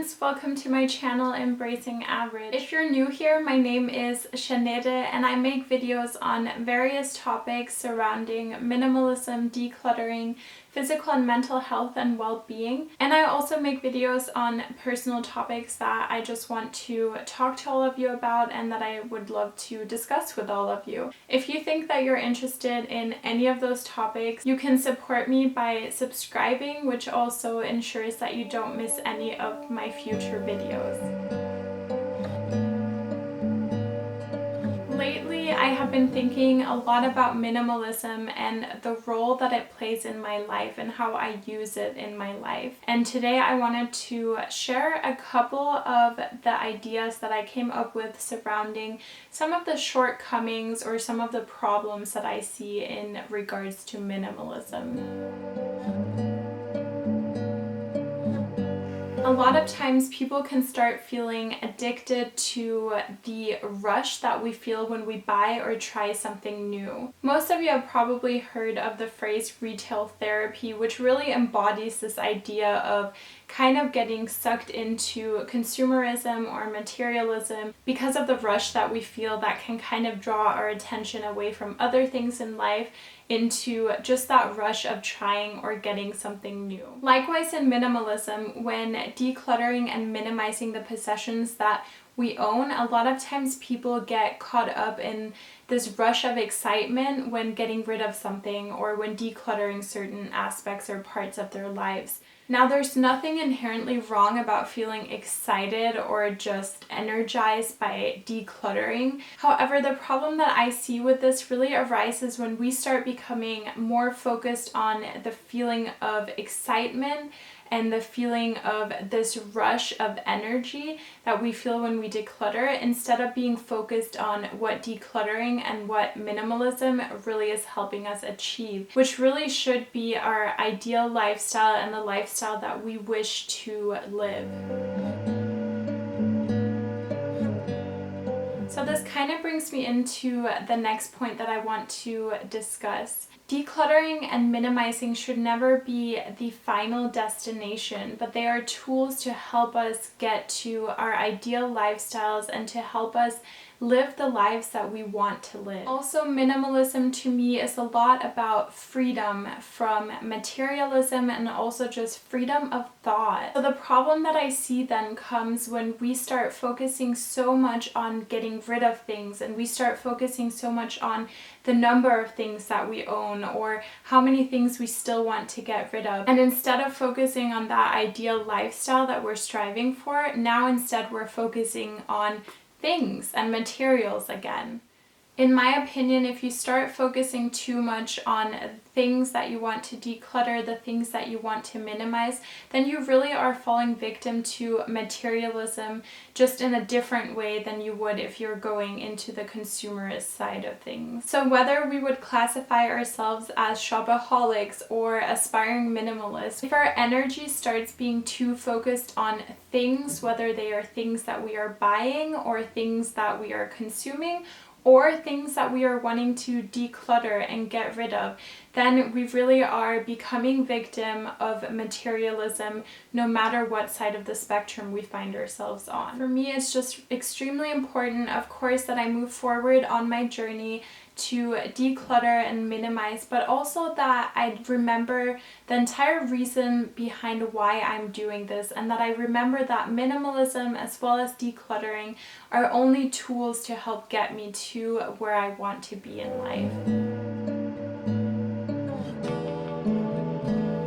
friends, welcome to my channel Embracing Average. If you're new here, my name is Sinead and I make videos on various topics surrounding minimalism, decluttering, physical and mental health and well-being. And I also make videos on personal topics that I just want to talk to all of you about and that I would love to discuss with all of you. If you think that you're interested in any of those topics, you can support me by subscribing, which also ensures that you don't miss any of my future videos. Lately, I have been thinking a lot about minimalism and the role that it plays in my life and how I use it in my life. And today I wanted to share a couple of the ideas that I came up with surrounding some of the shortcomings or some of the problems that I see in regards to minimalism. A lot of times people can start feeling addicted to the rush that we feel when we buy or try something new. Most of you have probably heard of the phrase retail therapy, which really embodies this idea of kind of getting sucked into consumerism or materialism because of the rush that we feel that can kind of draw our attention away from other things in life into just that rush of trying or getting something new. Likewise in minimalism, when decluttering and minimizing the possessions that we own, a lot of times people get caught up in this rush of excitement when getting rid of something or when decluttering certain aspects or parts of their lives. Now, there's nothing inherently wrong about feeling excited or just energized by decluttering. However, the problem that I see with this really arises when we start becoming more focused on the feeling of excitement and the feeling of this rush of energy that we feel when we declutter, instead of being focused on what decluttering and what minimalism really is helping us achieve, which really should be our ideal lifestyle and the lifestyle that we wish to live. So this kind of brings me into the next point that I want to discuss. Decluttering and minimizing should never be the final destination, but they are tools to help us get to our ideal lifestyles and to help us live the lives that we want to live. Also, minimalism to me is a lot about freedom from materialism and also just freedom of thought. So the problem that I see then comes when we start focusing so much on getting rid of things and we start focusing so much on the number of things that we own or how many things we still want to get rid of. And instead of focusing on that ideal lifestyle that we're striving for, now instead we're focusing on things and materials again. In my opinion, if you start focusing too much on things that you want to declutter, the things that you want to minimize, then you really are falling victim to materialism just in a different way than you would if you're going into the consumerist side of things. So whether we would classify ourselves as shopaholics or aspiring minimalists, if our energy starts being too focused on things, whether they are things that we are buying or things that we are consuming, or things that we are wanting to declutter and get rid of, then we really are becoming victim of materialism no matter what side of the spectrum we find ourselves on. For me, it's just extremely important, of course, that I move forward on my journey to declutter and minimize, but also that I remember the entire reason behind why I'm doing this, and that I remember that minimalism as well as decluttering are only tools to help get me to where I want to be in life.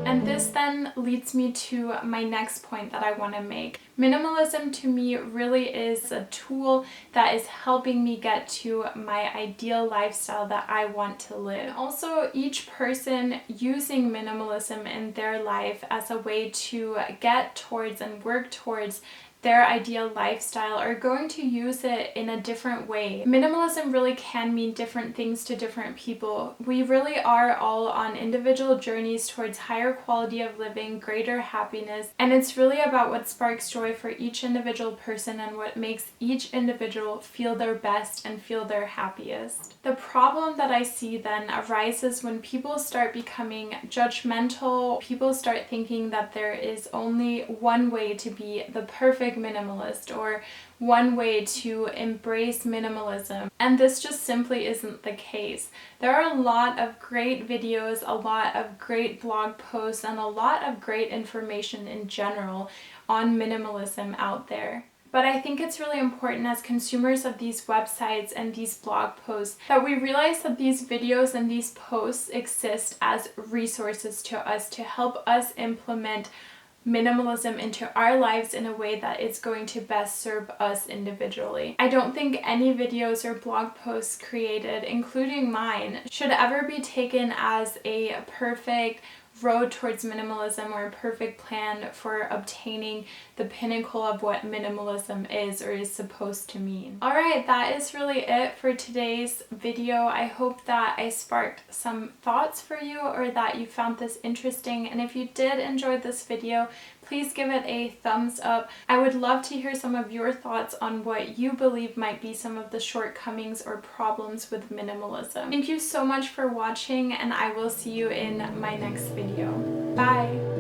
And this then leads me to my next point that I want to make. Minimalism to me really is a tool that is helping me get to my ideal lifestyle that I want to live. And also, each person using minimalism in their life as a way to get towards and work towards their ideal lifestyle are going to use it in a different way. Minimalism really can mean different things to different people. We really are all on individual journeys towards higher quality of living, greater happiness, and it's really about what sparks joy for each individual person and what makes each individual feel their best and feel their happiest. The problem that I see then arises when people start becoming judgmental. People start thinking that there is only one way to be the perfect minimalist or one way to embrace minimalism, and this just simply isn't the case. There are a lot of great videos, a lot of great blog posts, and a lot of great information in general on minimalism out there. But I think it's really important as consumers of these websites and these blog posts that we realize that these videos and these posts exist as resources to us to help us implement minimalism into our lives in a way that is going to best serve us individually. I don't think any videos or blog posts created, including mine, should ever be taken as a perfect road towards minimalism or a perfect plan for obtaining the pinnacle of what minimalism is or is supposed to mean. Alright, that is really it for today's video. I hope that I sparked some thoughts for you or that you found this interesting, and if you did enjoy this video, please give it a thumbs up. I would love to hear some of your thoughts on what you believe might be some of the shortcomings or problems with minimalism. Thank you so much for watching, and I will see you in my next video. Bye!